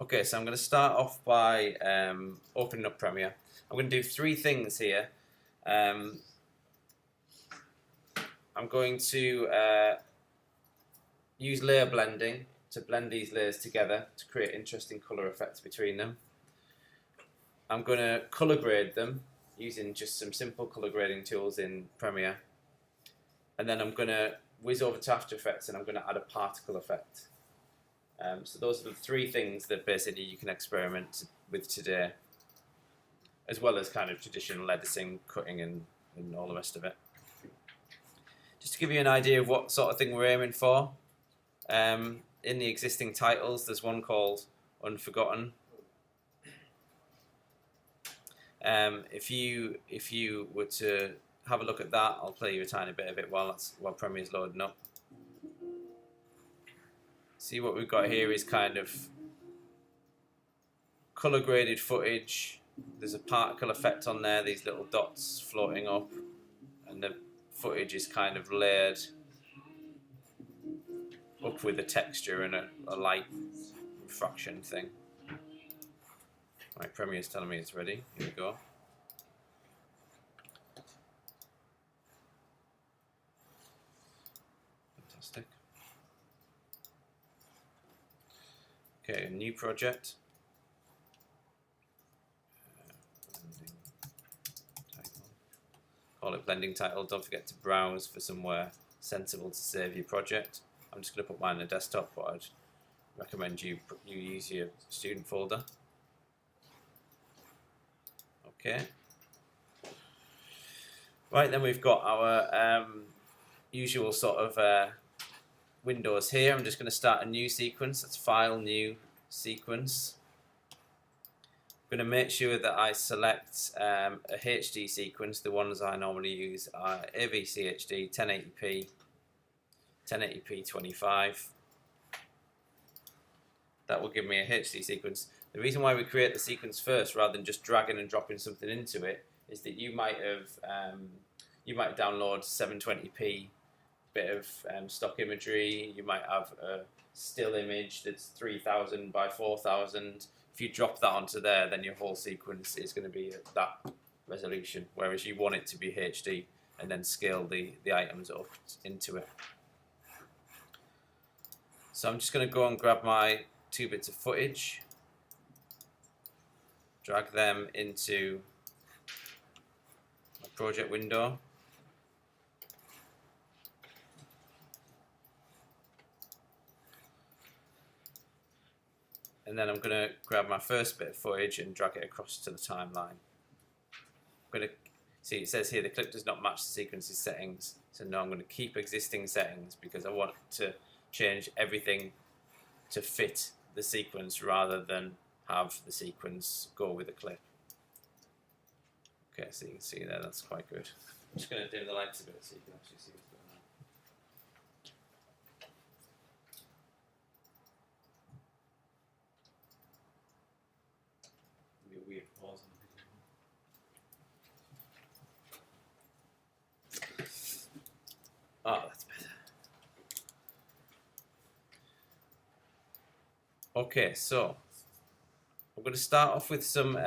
Okay, so I'm going to start off by opening up Premiere. I'm going to do three things here. I'm going to use layer blending to blend these layers together to create interesting colour effects between them. I'm going to colour grade them using just some simple colour grading tools in Premiere. And then I'm going to whiz over to After Effects and I'm going to add a particle effect. So those are the three things that basically you can experiment with today, as well as kind of traditional editing, cutting and all the rest of it. Just to give you an idea of what sort of thing we're aiming for, in the existing titles there's one called Unforgotten. If you were to have a look at that, I'll play you a tiny bit of it while Premiere's loading up. See, what we've got here is kind of colour graded footage. There's a particle effect on there, these little dots floating up, and the footage is kind of layered up with a texture and a light refraction thing. Right, Premiere's telling me it's ready. Here we go. Fantastic. Okay, a new project. Call it blending title. Don't forget to browse for somewhere sensible to save your project. I'm just going to put mine in a desktop, but I'd recommend you use your student folder. Okay. Right, then we've got our usual sort of windows here. I'm just going to start a new sequence. That's File, New, Sequence. I'm going to make sure that I select a HD sequence. The ones I normally use are AVCHD, 1080p, 1080p 25. That will give me a HD sequence. The reason why we create the sequence first rather than just dragging and dropping something into it is that you might download 720p bit of stock imagery. You might have a still image that's 3000 by 4000. If you drop that onto there, then your whole sequence is going to be at that resolution, whereas you want it to be HD and then scale the items up into it. So I'm just going to go and grab my 2 bits of footage, drag them into my project window. And then I'm going to grab my first bit of footage and drag it across to the timeline. I'm going to see, it says here the clip does not match the sequence's settings. So no, I'm going to keep existing settings because I want to change everything to fit the sequence rather than have the sequence go with the clip. Okay, so you can see there, that's quite good. I'm just going to dim the lights a bit so you can actually see what's going on. It'll be a weird pause on the video. Oh, that's better. Okay, so I'm going to start off with some,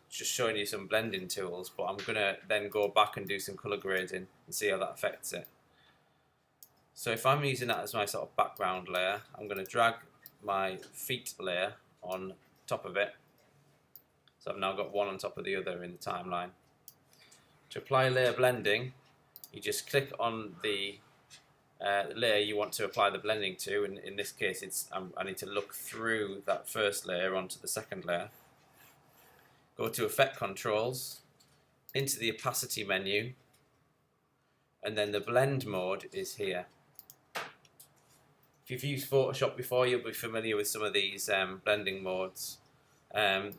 just showing you some blending tools, but I'm going to then go back and do some colour grading and see how that affects it. So if I'm using that as my sort of background layer, I'm going to drag my feet layer on top of it. So I've now got one on top of the other in the timeline. To apply layer blending, you just click on the layer you want to apply the blending to, and in this case I need to look through that first layer onto the second layer. Go to Effect Controls, into the Opacity menu, and then the blend mode is here. If you've used Photoshop before, you'll be familiar with some of these blending modes. It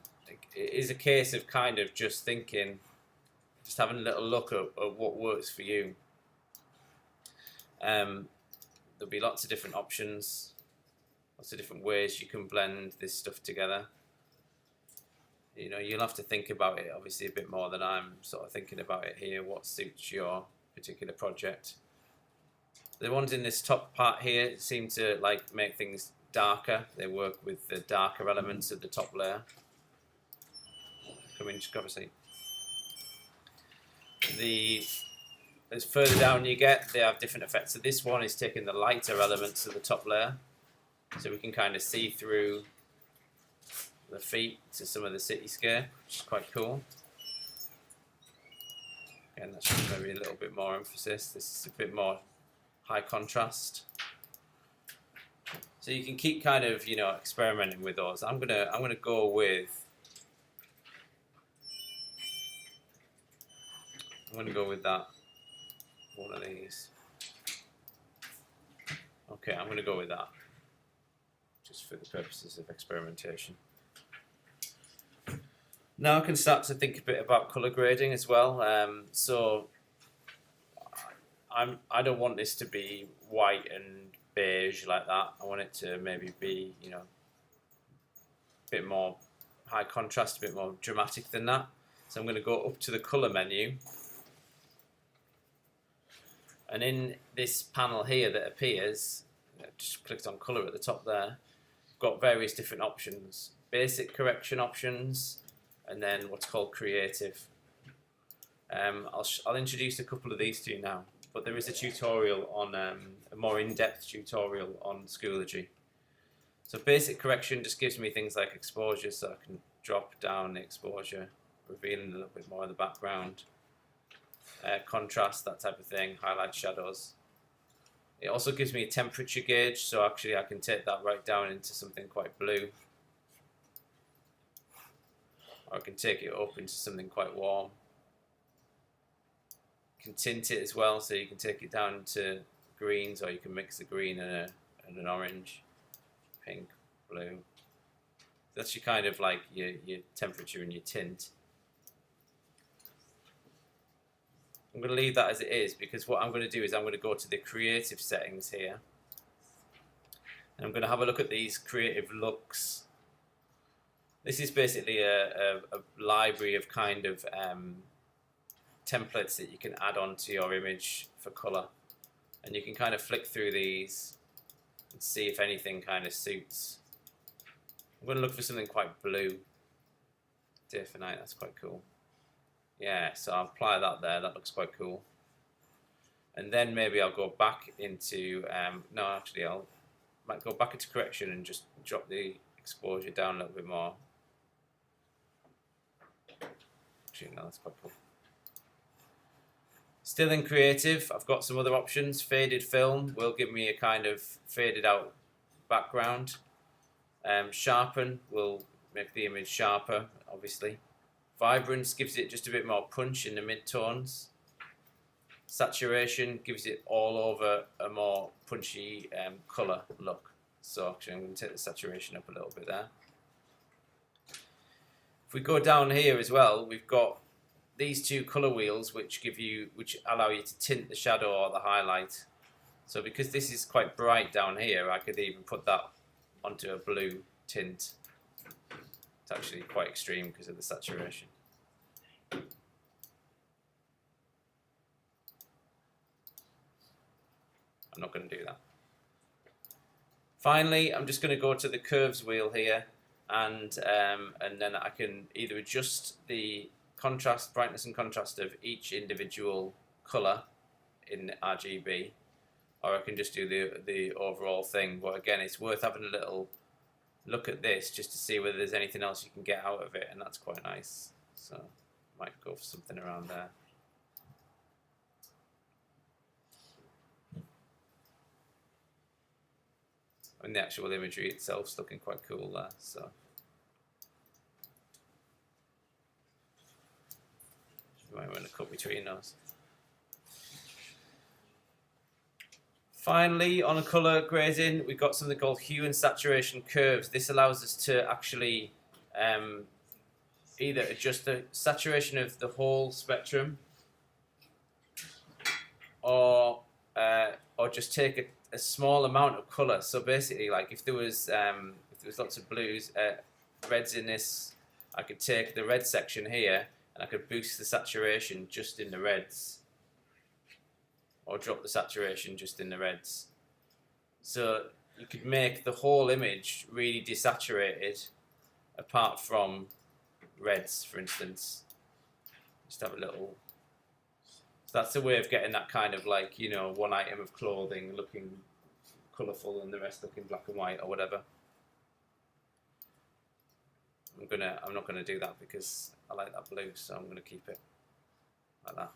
is a case of kind of just thinking, just having a little look at what works for you. There'll be lots of different options, lots of different ways you can blend this stuff together. You know, you'll have to think about it obviously a bit more than I'm sort of thinking about it here, what suits your particular project. The ones in this top part here seem to like make things darker. They work with the darker elements of the top layer. Come in, just grab a seat. As further down you get, they have different effects. So this one is taking the lighter elements of the top layer, so we can kind of see through the feet to some of the cityscape, which is quite cool. Again, that's just maybe a little bit more emphasis. This is a bit more high contrast. So you can keep kind of, you know, experimenting with those. I'm gonna go with that one of these. Okay, I'm gonna go with that, just for the purposes of experimentation. Now I can start to think a bit about color grading as well. So I don't want this to be white and beige like that. I want it to maybe be, you know, a bit more high contrast, a bit more dramatic than that. So I'm going to go up to the color menu, and in this panel here that appears, just clicked on color at the top there, got various different options: basic correction options, and then what's called creative. I'll introduce a couple of these to you now, but there is a tutorial on a more in-depth tutorial on Schoology. So basic correction just gives me things like exposure, so I can drop down the exposure, revealing a little bit more of the background, contrast, that type of thing, highlight, shadows. It also gives me a temperature gauge, so actually I can take that right down into something quite blue, or I can take it up into something quite warm. You can tint it as well, so you can take it down to greens, or you can mix the green and an orange, pink, blue. That's your kind of like your temperature and your tint. I'm going to leave that as it is, because what I'm going to do is I'm going to go to the creative settings here, and I'm going to have a look at these creative looks. This is basically a library of kind of templates that you can add onto your image for colour, and you can kind of flick through these and see if anything kind of suits. I'm going to look for something quite blue. Day for night, that's quite cool. Yeah, so I'll apply that there, that looks quite cool. And then maybe I'll go back into, no actually I might go back into correction and just drop the exposure down a little bit more. Actually no, that's quite cool. Still in creative, I've got some other options. Faded film will give me a kind of faded out background. Sharpen will make the image sharper, obviously. Vibrance gives it just a bit more punch in the mid-tones. Saturation gives it all over a more punchy colour look. So actually I'm going to take the saturation up a little bit there. If we go down here as well, we've got these two colour wheels which allow you to tint the shadow or the highlight. So because this is quite bright down here, I could even put that onto a blue tint. It's actually quite extreme because of the saturation. I'm not going to do that. Finally, I'm just going to go to the curves wheel here, and then I can either adjust the contrast, brightness and contrast of each individual colour in RGB, or I can just do the overall thing. But again, it's worth having a little look at this just to see whether there's anything else you can get out of it, and that's quite nice. So might go for something around there. And the actual imagery itself's looking quite cool there. So you might want to cut between those. Finally, on a colour grading, we've got something called hue and saturation curves. This allows us to actually either adjust the saturation of the whole spectrum, or just take a small amount of colour. So basically, like if there was lots of blues, reds in this, I could take the red section here and I could boost the saturation just in the reds, or drop the saturation just in the reds. So you could make the whole image really desaturated, apart from reds, for instance. Just have a little. So that's a way of getting that kind of like, you know, one item of clothing looking colourful and the rest looking black and white or whatever. I'm not gonna do that because I like that blue, so I'm gonna keep it like that.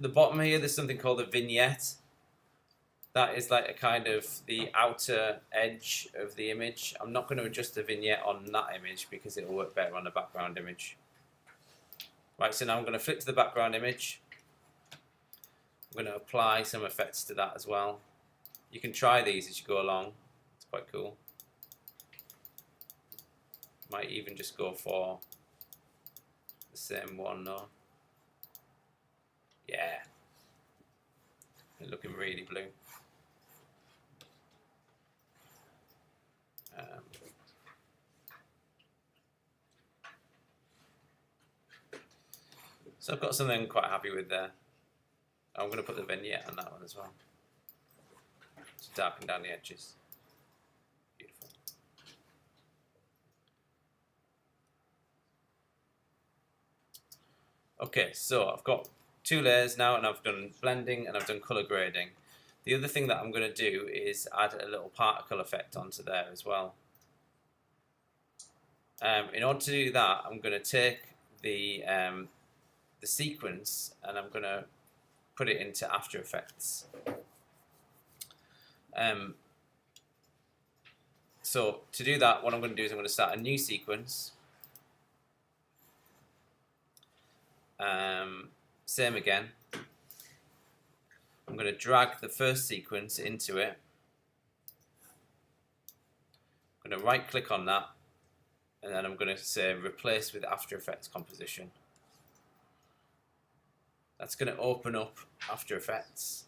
The bottom here, there's something called a vignette. That is like a kind of the outer edge of the image. I'm not going to adjust the vignette on that image because it will work better on the background image. Right, so now I'm going to flip to the background image. I'm going to apply some effects to that as well. You can try these as you go along. It's quite cool. Might even just go for the same one though. Yeah. They're looking really blue. So I've got something I'm quite happy with there. I'm going to put the vignette on that one as well, to darken down the edges. Beautiful. Okay, so I've got 2 layers now, and I've done blending and I've done color grading. The other thing that I'm going to do is add a little particle effect onto there as well. In order to do that, I'm going to take the sequence and I'm going to put it into After Effects. So to do that, what I'm going to do is I'm going to start a new sequence. Same again. I'm going to drag the first sequence into it. I'm going to right click on that, and then I'm going to say replace with After Effects composition. That's going to open up After Effects.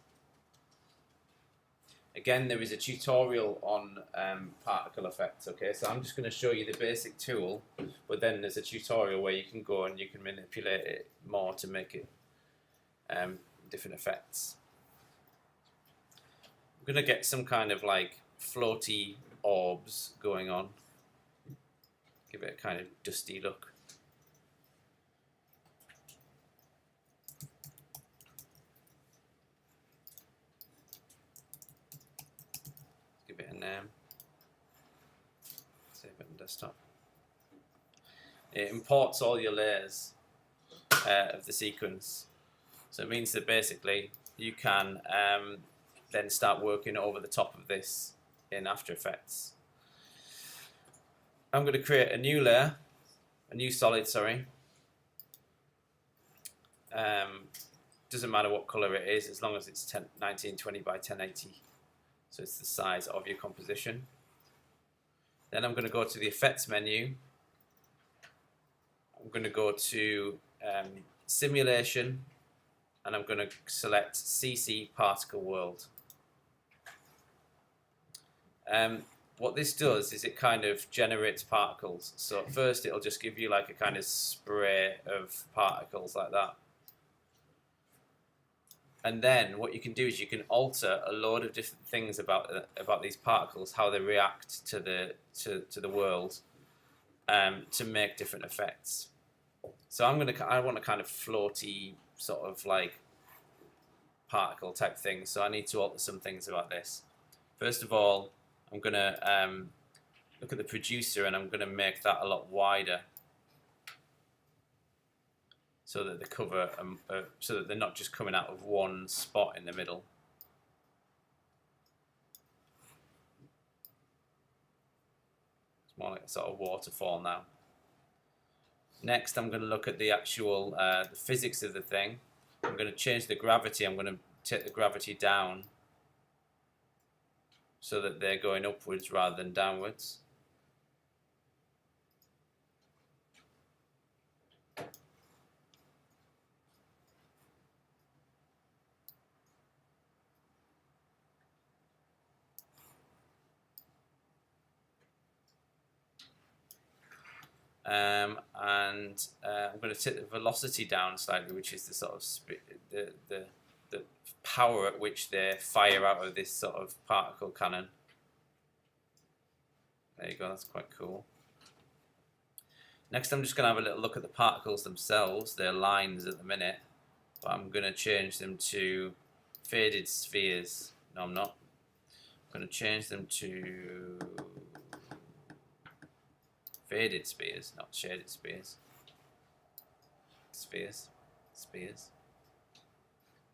Again, there is a tutorial on particle effects, okay? So I'm just going to show you the basic tool, but then there's a tutorial where you can go and you can manipulate it more to make it different effects. I'm going to get some kind of like floaty orbs going on. Give it a kind of dusty look. Save it on desktop. It imports all your layers of the sequence, so it means that basically you can then start working over the top of this in After Effects. I'm going to create a new layer, a new solid, sorry. Doesn't matter what color it is as long as it's 1920 by 1080. So it's the size of your composition. Then I'm going to go to the effects menu. I'm going to go to simulation, and I'm going to select CC particle world. What this does is it kind of generates particles. So at first it'll just give you like a kind of spray of particles like that. And then what you can do is you can alter a load of different things about these particles, how they react to the world, to make different effects. So I want a kind of floaty sort of like particle type thing. So I need to alter some things about this. First of all, I'm gonna look at the producer and I'm gonna make that a lot wider, so that they cover, so that they're not just coming out of one spot in the middle. It's more like a sort of waterfall now. Next, I'm going to look at the actual the physics of the thing. I'm going to change the gravity. I'm going to take the gravity down so that they're going upwards rather than downwards. And I'm going to take the velocity down slightly, which is the sort of the power at which they fire out of this sort of particle cannon. There you go, that's quite cool. Next I'm just going to have a little look at the particles themselves. They're lines at the minute, but I'm going to change them to faded spheres. No, I'm not. I'm going to change them to faded spheres, not shaded spheres. Spheres.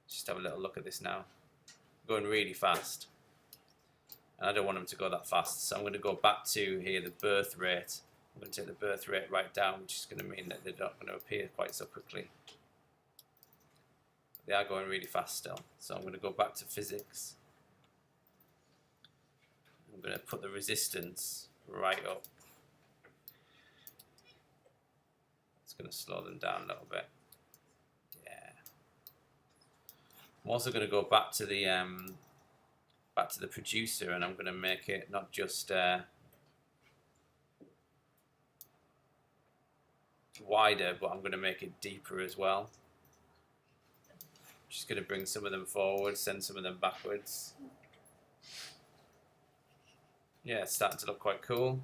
Just have a little look at this now. Going really fast. And I don't want them to go that fast, so I'm going to go back to here, the birth rate. I'm going to take the birth rate right down, which is going to mean that they're not going to appear quite so quickly. They are going really fast still. So I'm going to go back to physics. I'm going to put the resistance right up. It's going to slow them down a little bit. Yeah. I'm also going to go back to the producer, and I'm going to make it not just wider, but I'm going to make it deeper as well. Just going to bring some of them forward, send some of them backwards. Yeah, it's starting to look quite cool.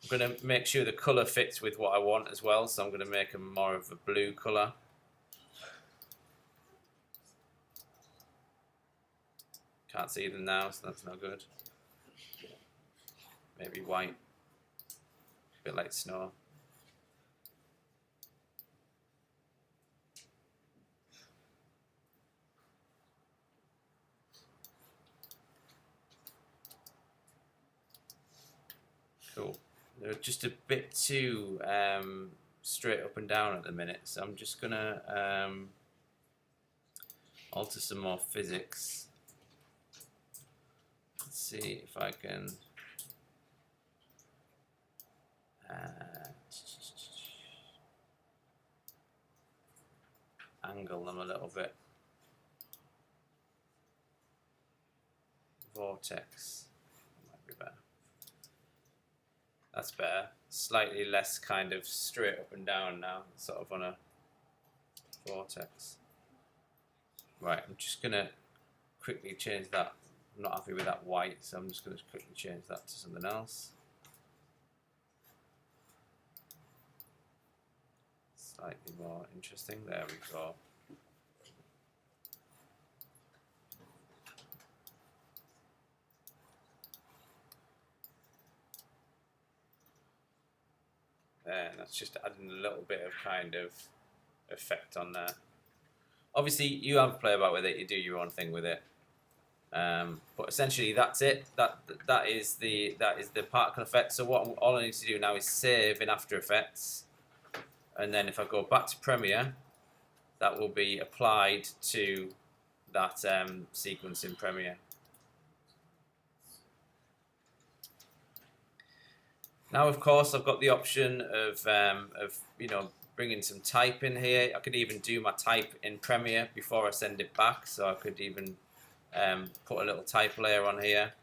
I'm going to make sure the colour fits with what I want as well, so I'm going to make them more of a blue colour. Can't see them now, so that's no good. Maybe white. A bit like snow. Cool. They're just a bit too straight up and down at the minute, so I'm just gonna alter some more physics. Let's see if I can angle them a little bit. Vortex might be better. That's better. Slightly less kind of straight up and down now, sort of on a vortex. Right, I'm just gonna quickly change that. I'm not happy with that white, so I'm just gonna quickly change that to something else. Slightly more interesting. There we go. There, and that's just adding a little bit of kind of effect on there. Obviously, you have to play about with it. You do your own thing with it. But essentially, that's it. That is the particle effect. So all I need to do now is save in After Effects, and then if I go back to Premiere, that will be applied to that sequence in Premiere. Now, of course, I've got the option of you know, bringing some type in here. I could even do my type in Premiere before I send it back, so I could even put a little type layer on here.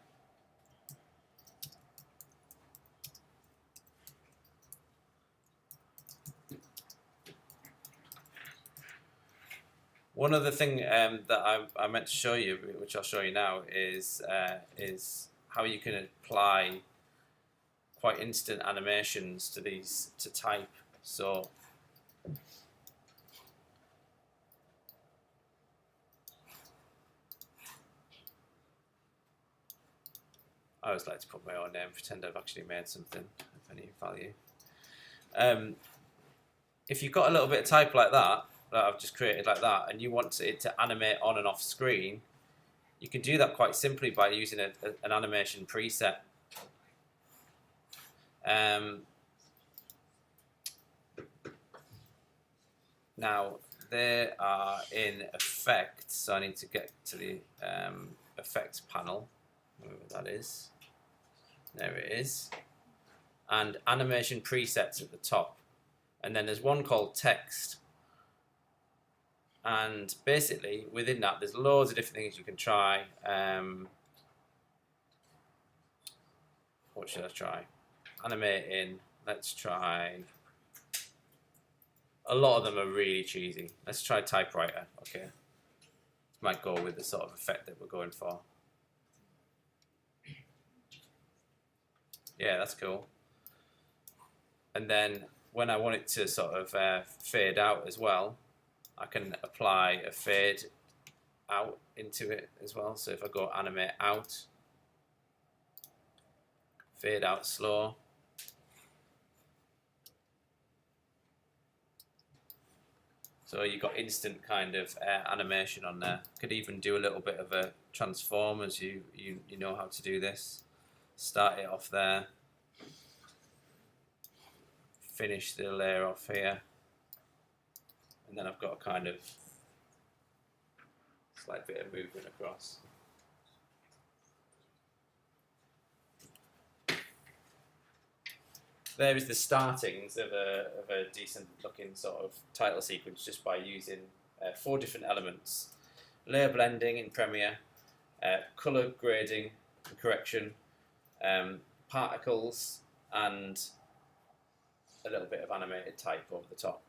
One other thing that I meant to show you, which I'll show you now, is how you can apply quite instant animations to these to type. So I always like to put my own name, pretend I've actually made something of any value. If you've got a little bit of type like that I've just created like that, and you want it to animate on and off screen, you can do that quite simply by using an animation preset. Now they are in effects, so I need to get to the effects panel, wherever that is. There it is. And animation presets at the top. And then there's one called text. And basically within that there's loads of different things you can try. What should I try? Animating. Let's try. A lot of them are really cheesy. Let's try typewriter. Okay. might go with the sort of effect that we're going for. Yeah, that's cool. And then when I want it to sort of fade out as well, I can apply a fade out into it as well. So if I go animate out, fade out slow, so you've got instant kind of animation on there. Could even do a little bit of a transform as you know how to do this. Start it off there, finish the layer off here, and then I've got a kind of slight bit of movement across. There is the startings of a decent looking sort of title sequence just by using 4 different elements: layer blending in Premiere, color grading and correction, particles, and a little bit of animated type over the top.